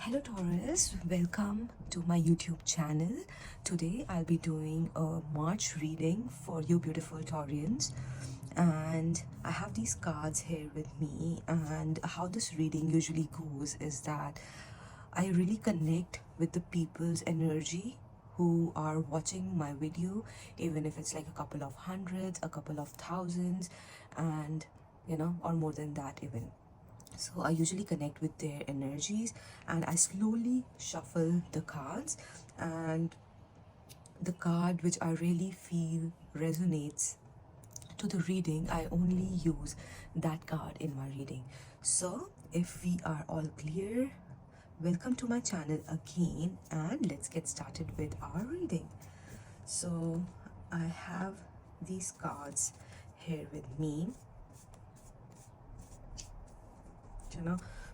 Hello Taurus, welcome to my YouTube channel. Today I'll be doing a March reading for you beautiful Taurians, and I have these cards here with me. And how this reading usually goes is that I really connect with the people's energy who are watching my video, even if it's like a couple of hundreds, a couple of thousands, and or more than that even. So I usually connect with their energies and I slowly shuffle the cards, and the card which I really feel resonates to the reading, I only use that card in my reading. So if we are all clear, welcome to my channel again, and let's get started with our reading. So I have these cards here with me.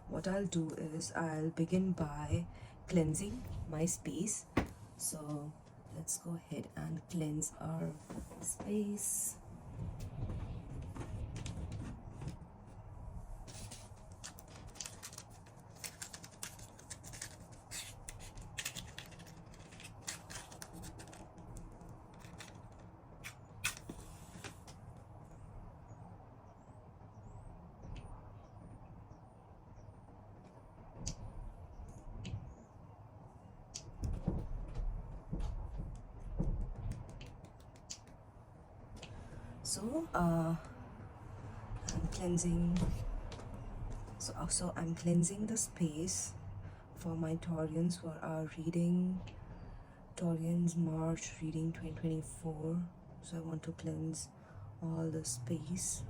What I'll do is I'll begin by cleansing my space. So let's go ahead and cleanse our space. So I'm cleansing. So I'm cleansing the space for my Taurians for our reading. Taurians March reading 2024. So I want to cleanse all the space.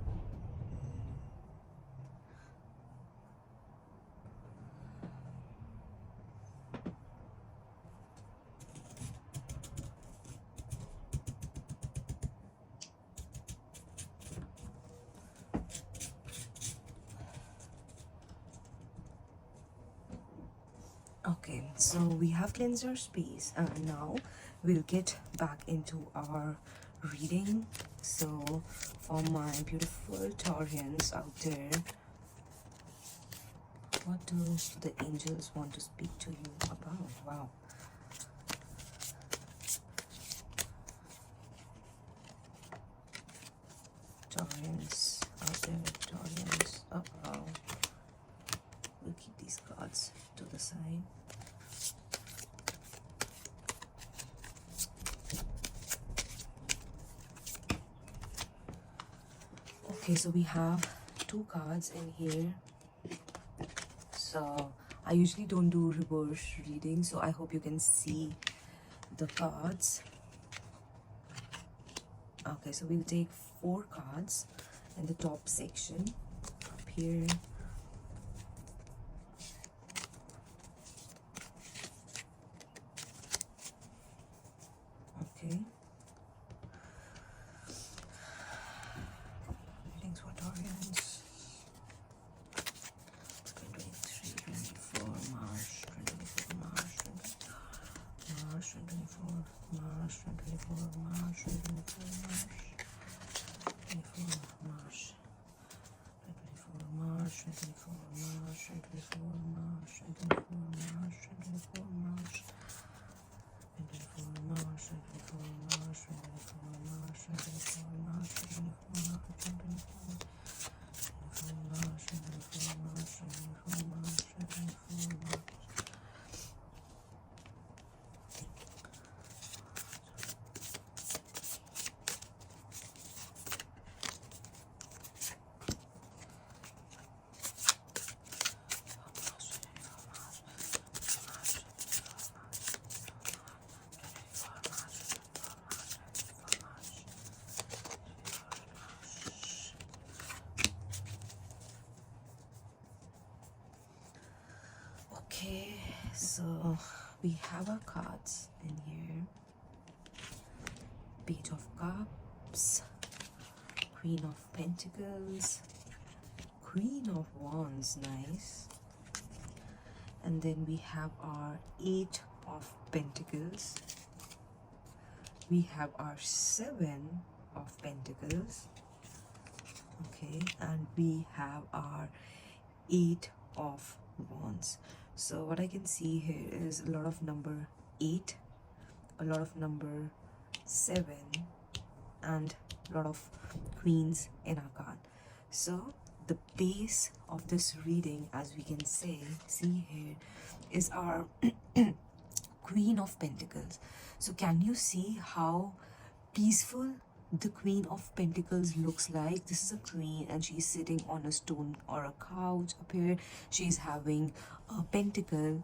Okay, so we have cleansed our space, and now we'll get back into our reading. So for my beautiful Taurians out there, what do the angels want to speak to you about? Wow. Taurians out there, Taurians. Uh-oh. We'll keep these cards to the side. Okay, so we have two cards in here. So I usually don't do reverse reading, so I hope you can see the cards. Okay, so we'll take 4 cards in the top section up here. Okay. Readings for Taurians. 23, 24, March, 24, March, 24, March, 24, March, 24, March, 24, March, 24, March, 24, March, 24, March, 24, March, 24, March, 24, March, 24, March, 24, March, 24, March, 24, March, 24, March, 24, Okay, so we have our cards in here. Page of Cups, Queen of Pentacles, Queen of Wands, nice. And then we have our 8 of Pentacles. We have our 7 of Pentacles. Okay, and we have our 8 of Wands. So what I can see here is a lot of number 8, a lot of number 7, and a lot of queens in our card. So the base of this reading, as we can see here, is our Queen of Pentacles. So can you see how peaceful the Queen of Pentacles looks like? This is a queen and she's sitting on a stone or a couch up here. She's having a pentacle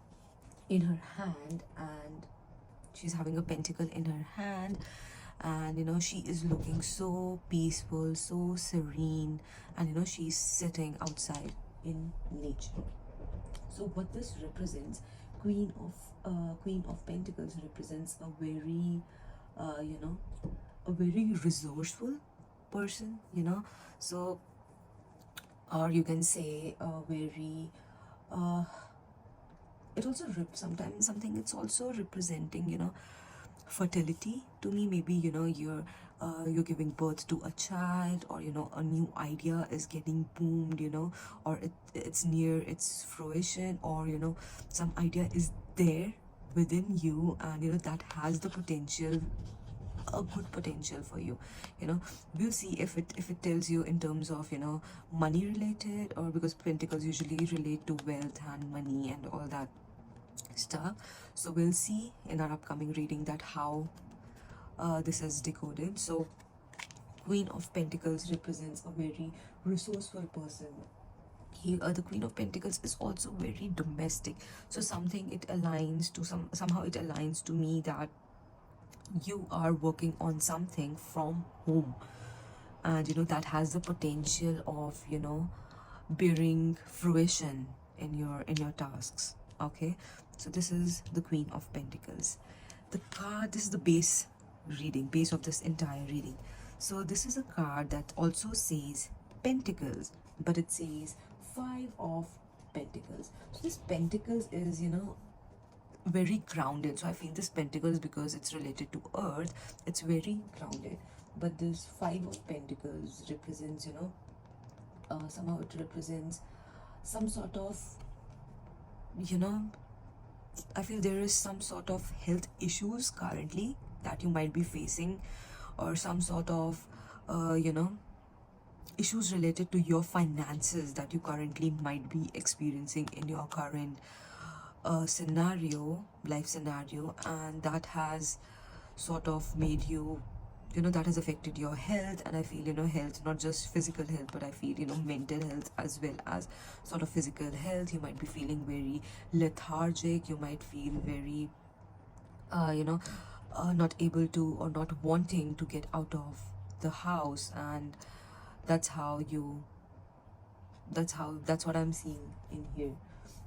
in her hand, and she's having a pentacle in her hand, and she is looking so peaceful, so serene, and she's sitting outside in nature. So what this represents, Queen of Pentacles represents a very a very resourceful person, so, or you can say a very it also sometimes something it's also representing fertility to me. Maybe you're giving birth to a child, or a new idea is getting boomed, or it's near its fruition, or some idea is there within you, and that has the potential, a good potential for you. We'll see if it tells you in terms of money related, or because pentacles usually relate to wealth and money and all that stuff. So we'll see in our upcoming reading that how this is decoded. So Queen of Pentacles represents a very resourceful person. The Queen of Pentacles is also very domestic, so something it aligns to somehow it aligns to me that you are working on something from home, and that has the potential of bearing fruition in your tasks. Okay, so this is the Queen of Pentacles. The card, this is the base of this entire reading. So this is a card that also says Pentacles, but it says 5 of Pentacles. So this Pentacles is very grounded. So I feel this Pentacles, because it's related to earth, it's very grounded. But this 5 of Pentacles represents somehow it represents some sort of I feel there is some sort of health issues currently that you might be facing, or some sort of issues related to your finances that you currently might be experiencing in your current life scenario, and that has sort of made you, that has affected your health. And I feel health, not just physical health, but I feel mental health as well as sort of physical health. You might be feeling very lethargic, you might feel very not able to, or not wanting to get out of the house, and that's what I'm seeing in here.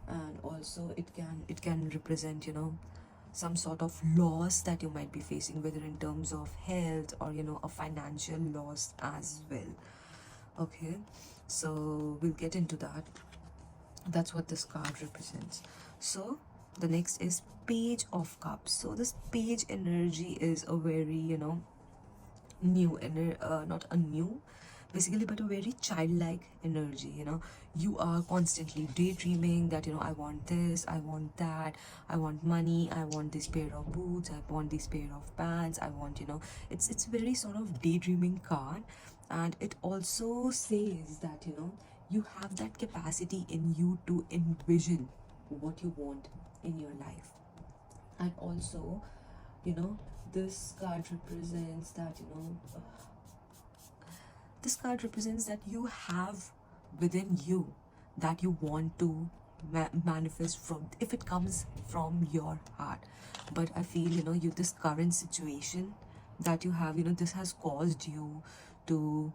And also it can represent some sort of loss that you might be facing, whether in terms of health or a financial loss as well. Okay, so we'll get into that. That's what this card represents. So the next is Page of Cups. So this page energy is a very new not a new basically, but a very childlike energy. You are constantly daydreaming that I want this, I want that, I want money, I want this pair of boots, I want this pair of pants, I want it's very sort of daydreaming card. And it also says that you have that capacity in you to envision what you want in your life. And also this card represents that this card represents that you have within you that you want to manifest from, if it comes from your heart. But I feel you, this current situation that you have, this has caused you to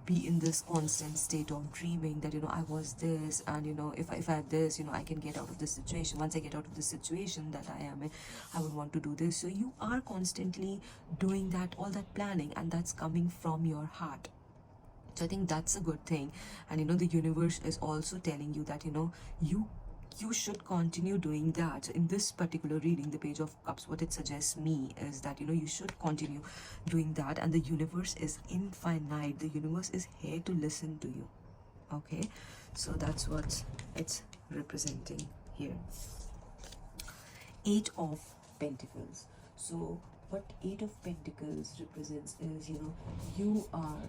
be in this constant state of dreaming that I was this, and if I had this, I can get out of this situation. Once I get out of this situation that I am in, I would want to do this. So you are constantly doing that, all that planning, and that's coming from your heart. So I think that's a good thing. And the universe is also telling you that you should continue doing that. So in this particular reading, the Page of Cups, what it suggests me is that you should continue doing that, and the universe is infinite. The universe is here to listen to you. Okay, so that's what it's representing here. Eight of Pentacles. So what Eight of Pentacles represents is, you are,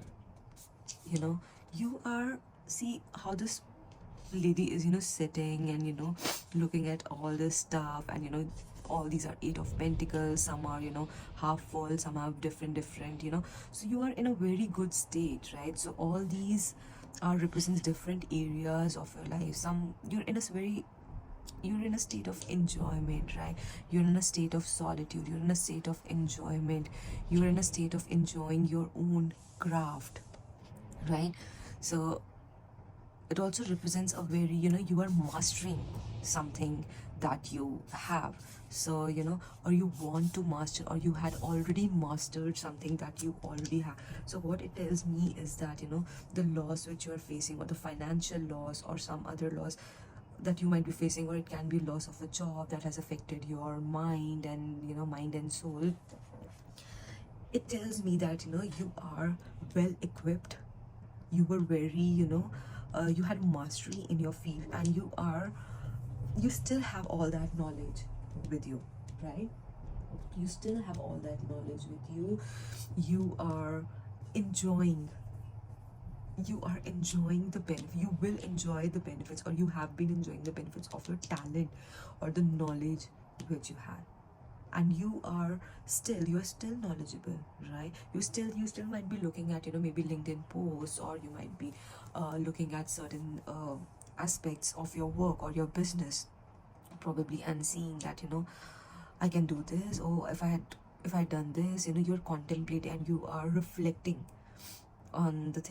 you are, see how this lady is, sitting and, looking at all this stuff, and, all these are Eight of Pentacles. Some are, half full, some have different, so you are in a very good state, right? So all these are represents different areas of your life. Some you're in a state of enjoyment, right? You're in a state of solitude, you're in a state of enjoyment, you're in a state of enjoying your own craft, right? So it also represents a very, you are mastering something that you have. So, or you want to master, or you had already mastered something that you already have. So what it tells me is that, the loss which you are facing, or the financial loss, or some other loss that you might be facing, or it can be loss of a job that has affected your mind and, mind and soul. It tells me that, you are well equipped, you were very, you had mastery in your field, and you still have all that knowledge with you, right? You still have all that knowledge with you. You are enjoying the benefit. You will enjoy the benefits, or you have been enjoying the benefits of your talent or the knowledge which you had. And you are still knowledgeable, right? You still might be looking at, maybe LinkedIn posts, or you might be looking at certain aspects of your work or your business, probably, and seeing that, I can do this, or if I had done this, you're contemplating and you are reflecting on the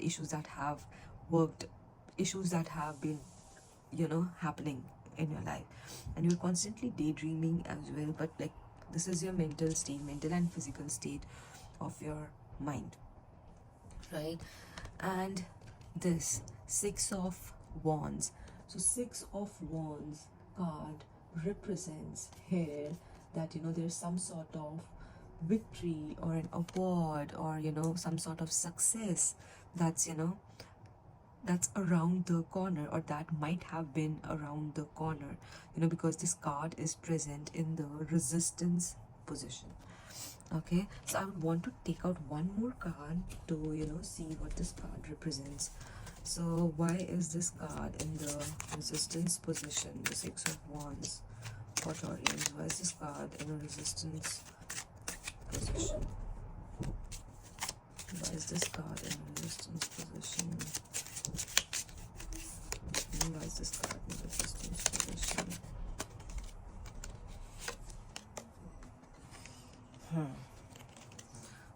issues that have been, happening in your life. And you're constantly daydreaming as well, but like, this is your mental and physical state of your mind, right? And this Six of Wands. So Six of Wands card represents here that, there's some sort of victory or an award, or, some sort of success that's, that's around the corner, or that might have been around the corner, because this card is present in the Resistance position. Okay, so I would want to take out one more card to, see what this card represents. So why is this card in the Resistance position, the Six of Wands for Taurians? Why is this card in a Resistance position? Why is this card in a Resistance position? Why is this card in a Resistance position?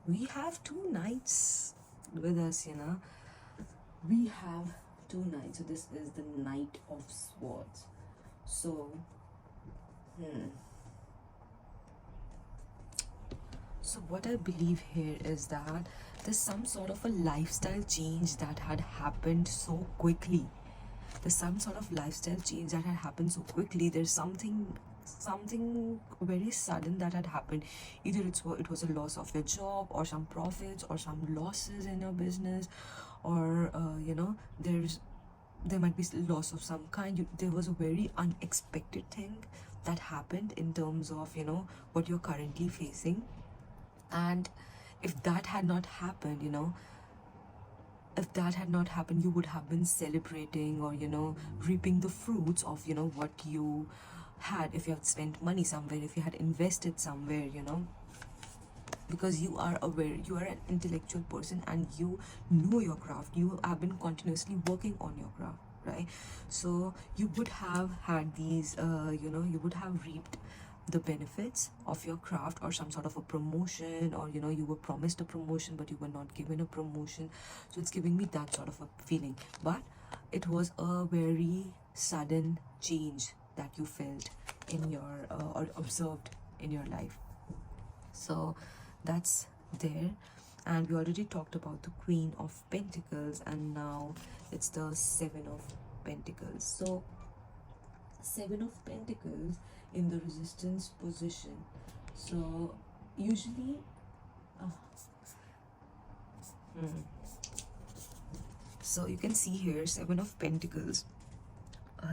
We have two knights with us, we have two knights. So this is the Knight of Swords. So so what I believe here is that there's some sort of a lifestyle change that had happened so quickly. There's some sort of lifestyle change that had happened so quickly. There's something very sudden that had happened. Either it was a loss of your job, or some profits, or some losses in your business, or there might be loss of some kind. There was a very unexpected thing that happened in terms of, what you're currently facing. And if that had not happened, you would have been celebrating, or, reaping the fruits of, what you had, if you had spent money somewhere, if you had invested somewhere, because you are aware, you are an intellectual person, and you know your craft. You have been continuously working on your craft, right? So you would have had these, you would have reaped the benefits of your craft, or some sort of a promotion, or, you were promised a promotion but you were not given a promotion. So it's giving me that sort of a feeling, but it was a very sudden change that you felt in your or observed in your life. So that's there. And we already talked about the Queen of Pentacles, and now it's the Seven of Pentacles. So Seven of Pentacles in the Resistance position. So usually so you can see here, Seven of Pentacles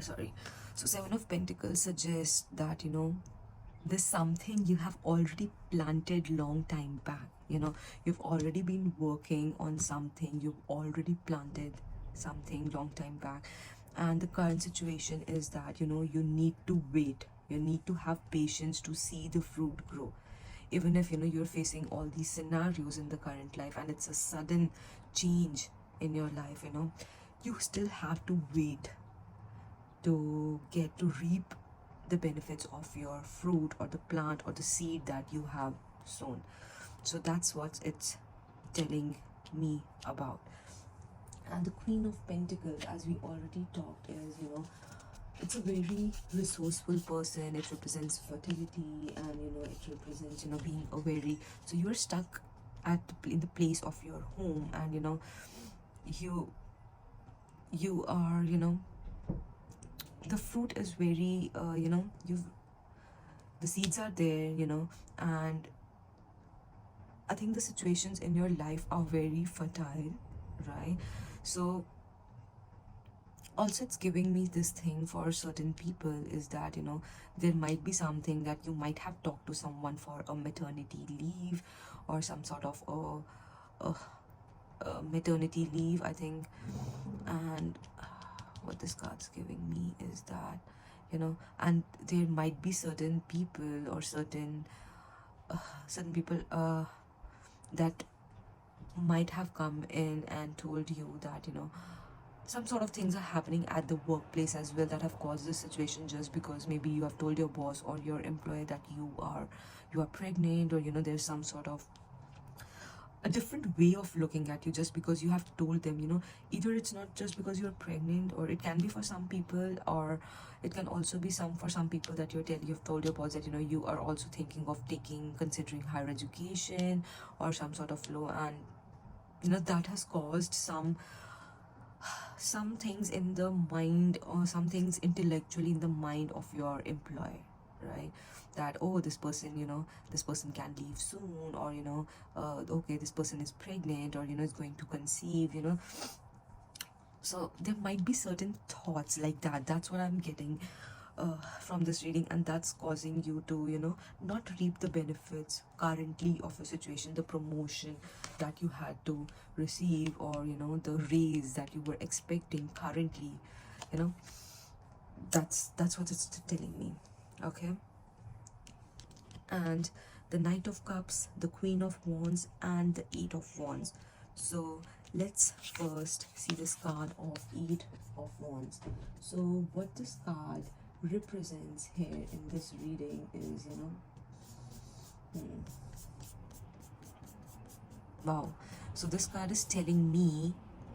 Sorry. So Seven of Pentacles suggests that, there's something you have already planted long time back. You've already been working on something, you've already planted something long time back, and the current situation is that, you need to wait, you need to have patience to see the fruit grow. Even if, you're facing all these scenarios in the current life and it's a sudden change in your life, you still have to wait to get to reap the benefits of your fruit or the plant or the seed that you have sown. So that's what it's telling me about. And the Queen of Pentacles, as we already talked, is, it's a very resourceful person. It represents fertility, and it represents, being a very, so you're stuck in the place of your home, and you you are, the fruit is very, you've the seeds are there, and I think the situations in your life are very fertile, right? So also it's giving me this thing for certain people is that, there might be something that you might have talked to someone for a maternity leave or some sort of a maternity leave, I think. And what this card's giving me is that, and there might be certain people or certain people that might have come in and told you that, some sort of things are happening at the workplace as well that have caused this situation, just because maybe you have told your boss or your employer that you are pregnant, or there's some sort of a different way of looking at you just because you have told them. Either it's not just because you're pregnant, or it can be for some people, or it can also be for some people that you've told your boss that, you are also thinking of considering higher education or some sort of law, and that has caused some things in the mind, or some things intellectually in the mind of your employer, right? That, oh, this person, this person can leave soon, or okay, this person is pregnant, or is going to conceive. So there might be certain thoughts like that. That's what I'm getting from this reading, and that's causing you to, not reap the benefits currently of a situation, the promotion that you had to receive, or the raise that you were expecting currently. That's what it's telling me. Okay. And the Knight of Cups, the Queen of Wands, and the Eight of Wands. So let's first see this card of Eight of Wands. So what this card represents here in this reading is, wow. So this card is telling me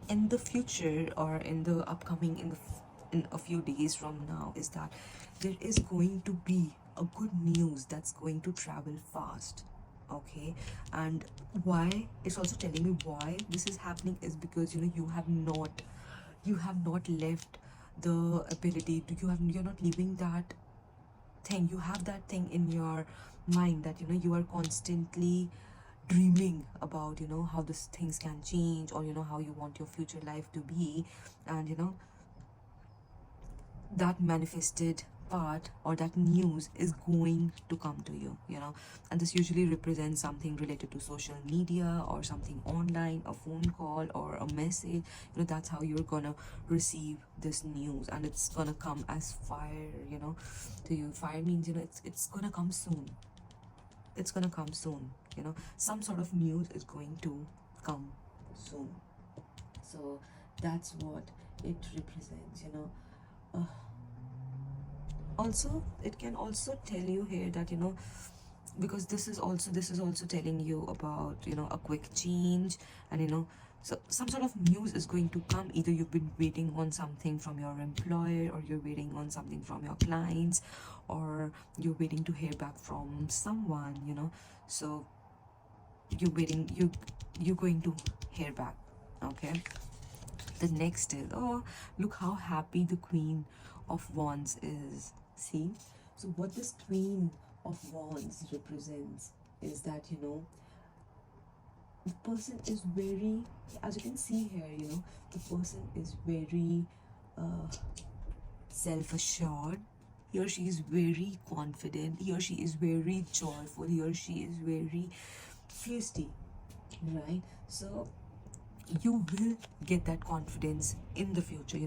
in the future, or in the upcoming, in a few days from now, is that there is going to be a good news that's going to travel fast. Okay. And why it's also telling me why this is happening is because, you have not left the ability to, you're not leaving that thing. You have that thing in your mind that, you are constantly dreaming about, how these things can change, or how you want your future life to be. And that manifested part, or that news, is going to come to you. And this usually represents something related to social media, or something online, a phone call or a message. That's how you're gonna receive this news, and it's gonna come as fire, to you. Fire means, it's gonna come soon. It's gonna come soon. Some sort of news is going to come soon. So that's what it represents. Also, it can also tell you here that, because this is also telling you about, a quick change, and so some sort of news is going to come. Either you've been waiting on something from your employer, or you're waiting on something from your clients, or you're waiting to hear back from someone. So you're going to hear back. Okay. The next is, oh, look how happy the Queen of Wands is. See? So what this Queen of Wands represents is that, the person is very, as you can see here, the person is very self-assured. Here she is very confident. Here she is very joyful. Here she is very feisty, right? So you will get that confidence in the future.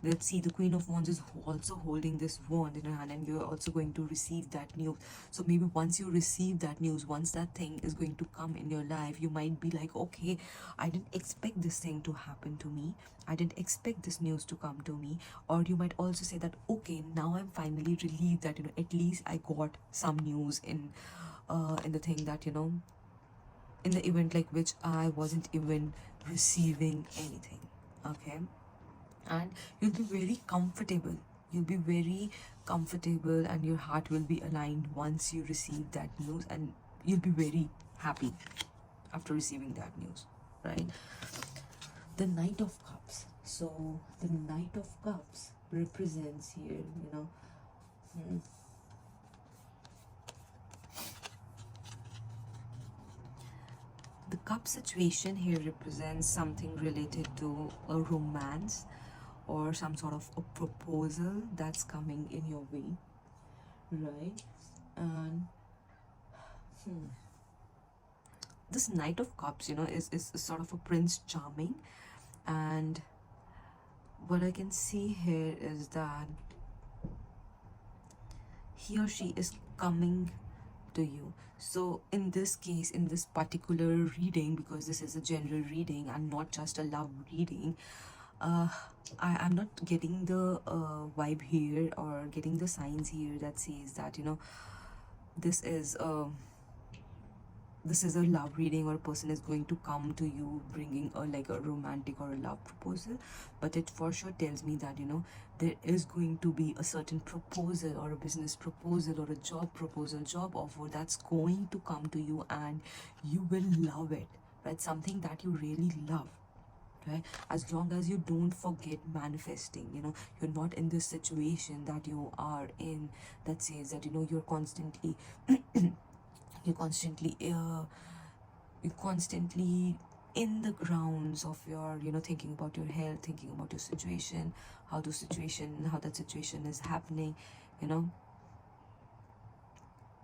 Let's see, the Queen of Wands is also holding this wand in her hand, and you're also going to receive that news. So maybe once you receive that news, once that thing is going to come in your life, you might be like, okay, I didn't expect this thing to happen to me, I didn't expect this news to come to me. Or you might also say that, okay, now I'm finally relieved that at least I got some news in the thing that in the event like which I wasn't even receiving anything. Okay. And you'll be very comfortable. You'll be very comfortable, and your heart will be aligned once you receive that news, and you'll be very happy after receiving that news, right? The Knight of Cups. So the Knight of Cups represents here, the cup situation here represents something related to a romance or some sort of a proposal that's coming in your way, right? And this Knight of Cups, is sort of a Prince Charming. And what I can see here is that he or she is coming to you. So in this case, in this particular reading, because this is a general reading and not just a love reading, I'm not getting the vibe here or getting the signs here that says that this is this is a love reading, or a person is going to come to you bringing a romantic or a love proposal. But it for sure tells me that there is going to be a certain proposal, or a business proposal, or a job proposal, job offer that's going to come to you, and you will love it, right? Something that you really love, right? As long as you don't forget manifesting. You're not in this situation that you are in that says that you're constantly you're constantly in the grounds of your thinking about your health, thinking about your situation, how that situation is happening.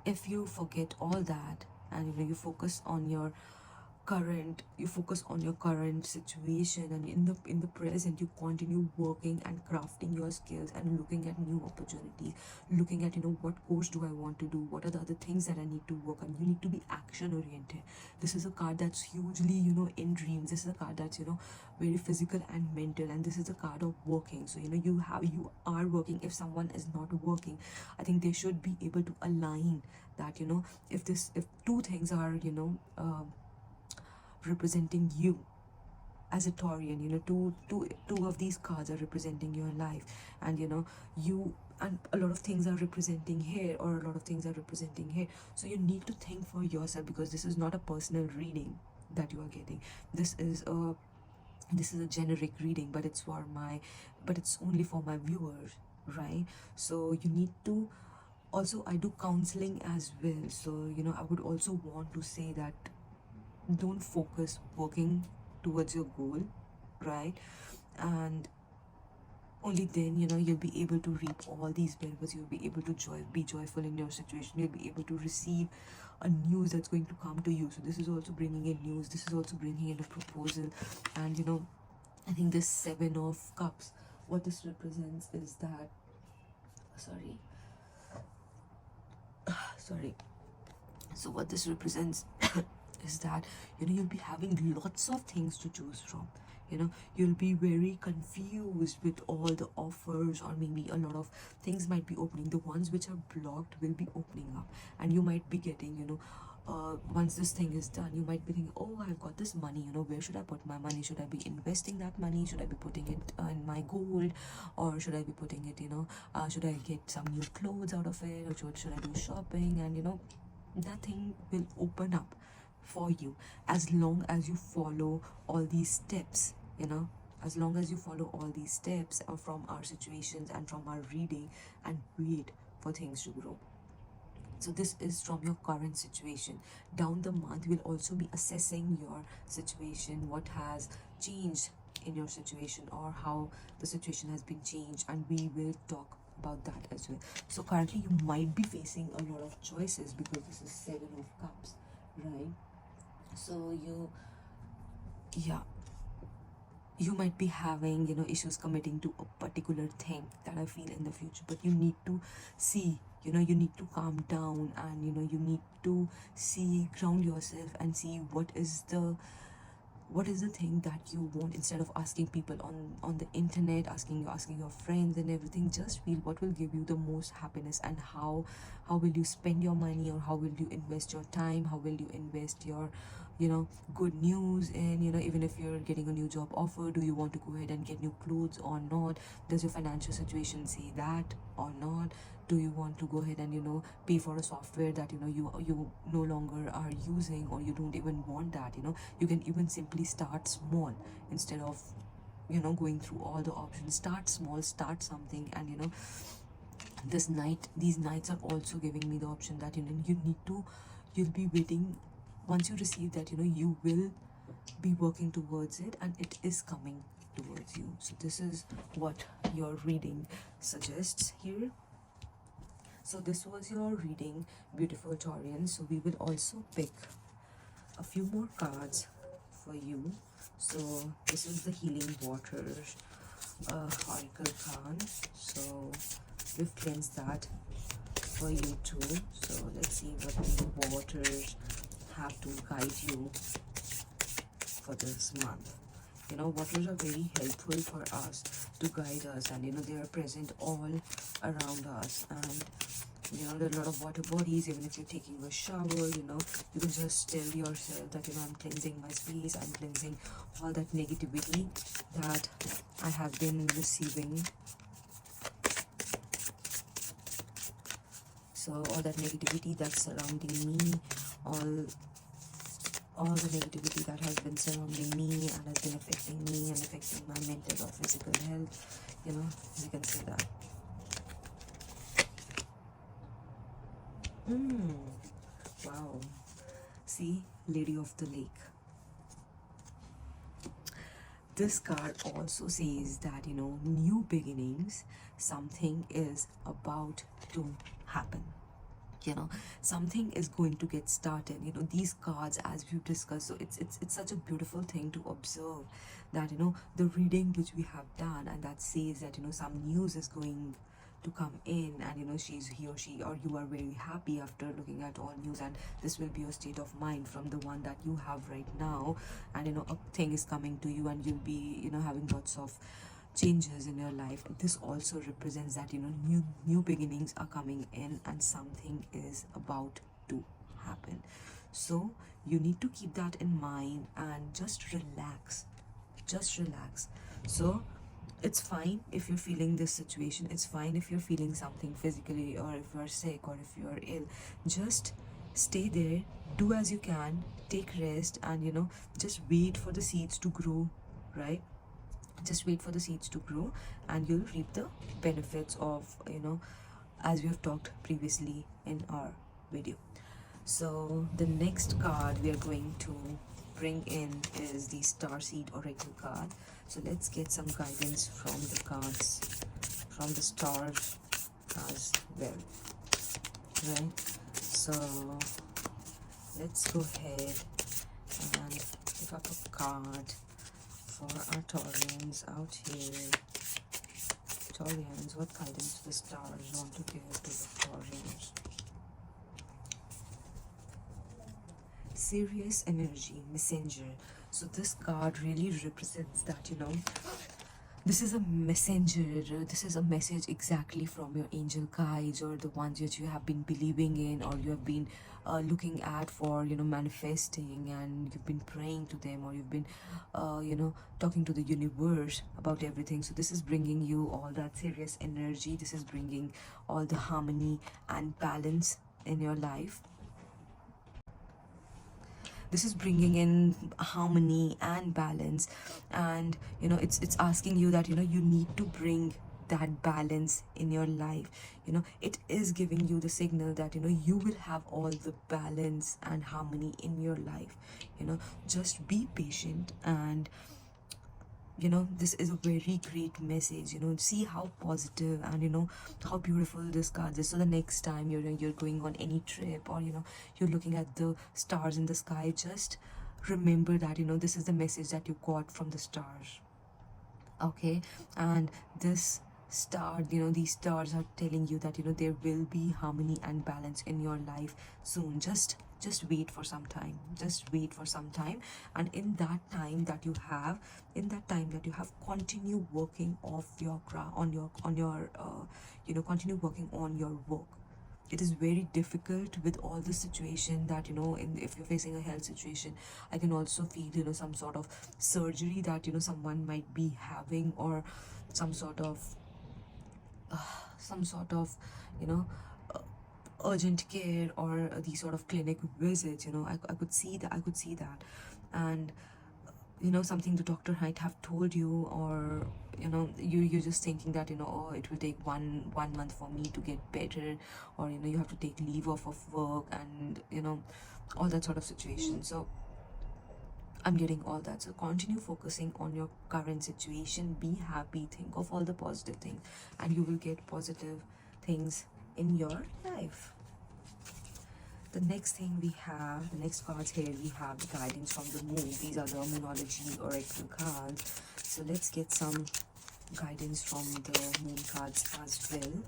If you forget all that, and you focus on your current situation, and in the present you continue working and crafting your skills and looking at new opportunities, looking at what course do I want to do, what are the other things that I need to work on. You need to be action oriented. This is a card that's hugely in dreams. This is a card that's very physical and mental, and this is a card of working. So you are working. If someone is not working, I think they should be able to align that. If two things are representing you as a Taurian, two of these cards are representing your life, and you and a lot of things are representing here, or a lot of things are representing here. So you need to think for yourself, because this is not a personal reading that you are getting. This is a generic reading, but it's only for my viewers, right? So you need to also, I do counseling as well. So I would also want to say that don't focus working towards your goal, right? And only then you'll be able to reap all these benefits. You'll be able to be joyful in your situation. You'll be able to receive a news that's going to come to you. So this is also bringing in news, this is also bringing in a proposal. And I think this Seven of Cups, what this represents is that sorry so what this represents is that you'll be having lots of things to choose from. You'll be very confused with all the offers, or maybe a lot of things might be opening. The ones which are blocked will be opening up, and you might be getting once this thing is done, you might be thinking, oh, I've got this money, where should I put my money? Should I be investing that money? Should I be putting it in my gold? Or should I be putting it, should I get some new clothes out of it? Or should I do shopping? And that thing will open up for you, as long as you follow all these steps. As long as you follow all these steps from our situations and from our reading, and wait for things to grow. So this is from your current situation. Down the month, we'll also be assessing your situation, what has changed in your situation, or how the situation has been changed, and we will talk about that as well. So currently you might be facing a lot of choices because this is 7 of Cups, right? So yeah, you might be having, issues committing to a particular thing that I feel in the future, but you need to see, you need to calm down, and you need to see, ground yourself, and see what is the thing that you want, instead of asking people on the internet, asking your friends and everything. Just feel what will give you the most happiness, and how will you spend your money, or how will you invest your time, how will you invest your good news. And even if you're getting a new job offer, do you want to go ahead and get new clothes or not? Does your financial situation say that or not? Do you want to go ahead and pay for a software that you no longer are using, or you don't even want that? You can even simply start small, instead of going through all the options. Start small, start something. And these nights are also giving me the option that you'll be waiting. Once you receive that, you will be working towards it, and it is coming towards you. So this is what your reading suggests here. So this was your reading, beautiful Taurian. So we will also pick a few more cards for you. So this is the healing waters oracle card. So we've cleansed that for you too. So let's see what the waters have to guide you for this month. Waters are very helpful for us, to guide us, and they are present all around us. And there are a lot of water bodies. Even if you're taking a shower, you can just tell yourself that I'm cleansing my space, I'm cleansing all that negativity that I have been receiving. So all that negativity that's surrounding me, all the negativity that has been surrounding me and has been affecting me and affecting my mental or physical health, you can say that. Wow. See, Lady of the Lake. This card also says that, new beginnings, something is about to happen. Something is going to get started. These cards, as we've discussed, so it's such a beautiful thing to observe that the reading which we have done, and that says that some news is going to come in, and he or she or you are very happy after looking at all news, and this will be your state of mind from the one that you have right now. And a thing is coming to you, and you'll be having lots of changes in your life. This also represents that new beginnings are coming in, and something is about to happen. So you need to keep that in mind and just relax. So it's fine if you're feeling this situation. It's fine if you're feeling something physically, or if you're sick, or if you're ill. Just stay there, do as you can, take rest, and just wait for the seeds to grow, right? Just wait for the seeds to grow, and you'll reap the benefits of, as we have talked previously in our video. So the next card we are going to bring in is the Starseed Oracle card. So let's get some guidance from the cards, from the stars as well, right? So let's go ahead and pick up a card for our Taurians out here. Taurians, what guidance the stars want to give to the Taurians? Serious energy, messenger. So this card really represents that, this is a messenger. This is a message exactly from your angel guides, or the ones that you have been believing in, or you have been looking at for, manifesting, and you've been praying to them, or you've been, talking to the universe about everything. So this is bringing you all that serious energy. This is bringing all the harmony and balance in your life. This is bringing in harmony and balance, and it's asking you that you need to bring that balance in your life. It is giving you the signal that you will have all the balance and harmony in your life. Just be patient, and you know, this is a very great message. You know, see how positive and, you know, how beautiful this card is. So the next time you're going on any trip, or, you know, you're looking at the stars in the sky, just remember that, you know, this is the message that you got from the stars. Okay, and this star, you know, these stars are telling you that, you know, there will be harmony and balance in your life soon. Just wait for some time, just wait for some time. And in that time that you have, continue working off your craft, on your you know, continue working on your work. It is very difficult with all the situation that, you know, if you're facing a health situation, I can also feel, you know, some sort of surgery that, you know, someone might be having, or some sort of some sort of, you know, urgent care, or these sort of clinic visits. You know, I could see that, and you know, something the doctor might have told you, or, you know, you're just thinking that, you know, oh, it will take one month for me to get better, or, you know, you have to take leave off of work, and, you know, all that sort of situation. So I'm getting all that. So continue focusing on your current situation, be happy, think of all the positive things, and you will get positive things in your life. The next thing we have, the next cards here, we have the guidance from the moon. These are the Moonology oracle cards. So let's get some guidance from the moon cards as well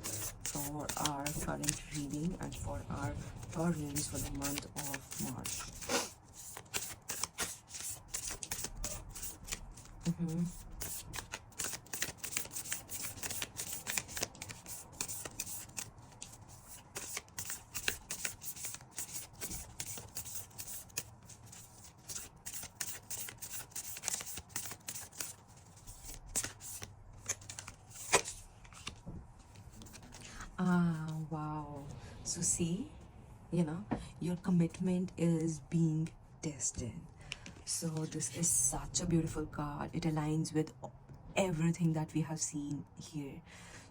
for our current reading and for our Taurians for the month of March. Wow. So see, you know, your commitment is being tested. So this is such a beautiful card. It aligns with everything that we have seen here.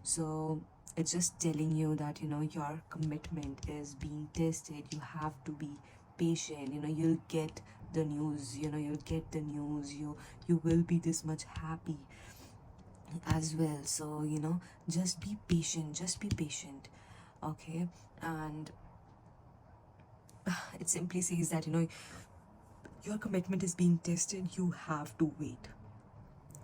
So it's just telling you that, you know, your commitment is being tested. You have to be patient. You know, you'll get the news. You know, you'll get the news. You will be this much happy as well. So, you know, just be patient. Just be patient. Okay, and it simply says that, you know, your commitment is being tested. You have to wait.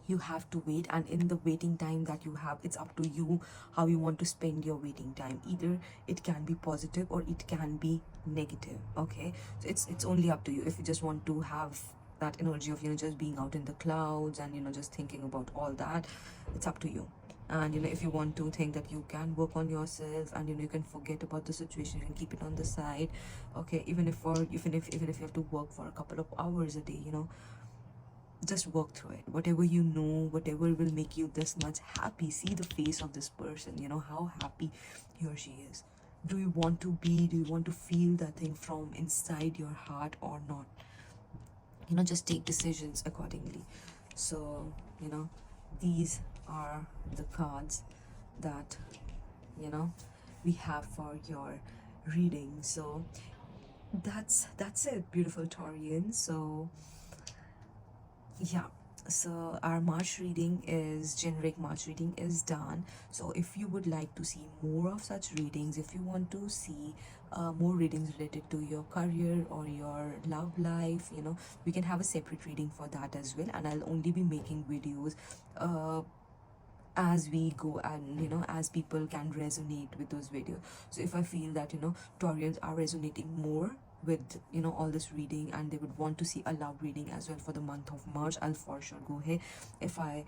You have to wait, and in the waiting time that you have, it's up to you how you want to spend your waiting time. Either it can be positive or it can be negative. Okay, so it's only up to you. If you just want to have that energy of, you know, just being out in the clouds and, you know, just thinking about all that, it's up to you. And, you know, if you want to think that you can work on yourself, and, you know, you can forget about the situation and keep it on the side. Okay, even if you have to work for a couple of hours a day, you know, just work through it. Whatever you know, whatever will make you this much happy. See the face of this person, you know, how happy he or she is. Do you want to feel that thing from inside your heart or not? You know, just take decisions accordingly. So, you know, these are the cards that, you know, we have for your reading. So that's it, beautiful Taurian. So yeah, so our March reading is generic. March reading is done. So if you would like to see more of such readings, if you want to see more readings related to your career or your love life, you know, we can have a separate reading for that as well. And I'll only be making videos as we go, and, you know, as people can resonate with those videos. So if I feel that, you know, Taurians are resonating more with, you know, all this reading, and they would want to see a love reading as well for the month of March, I'll for sure go ahead. If I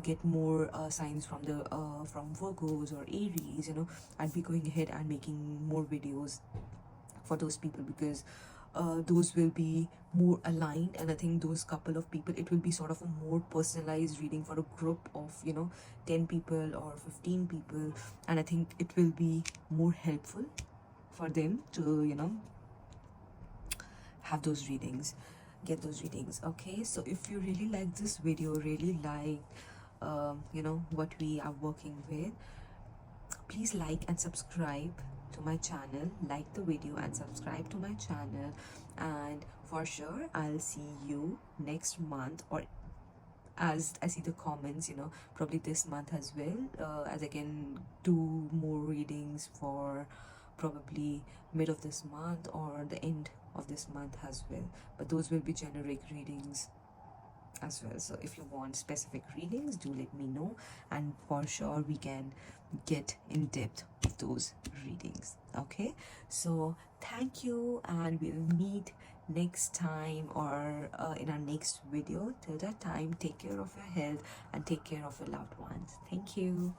get more signs from the from Virgos or Aries, you know, I'd be going ahead and making more videos for those people, because those will be more aligned. And I think those couple of people, it will be sort of a more personalized reading for a group of, you know, 10 people or 15 people. And I think it will be more helpful for them to, you know, have those readings, get those readings. Okay, so if you really like this video, really like you know, what we are working with, please like and subscribe to my channel. Like the video and subscribe to my channel, and for sure I'll see you next month, or as I see the comments, you know, probably this month as well, as I can do more readings for probably mid of this month or the end of this month as well, but those will be generic readings as well. So if you want specific readings, do let me know, and for sure we can get in depth with those readings. Okay, so thank you, and we'll meet next time or in our next video. Till that time, take care of your health and take care of your loved ones. Thank you.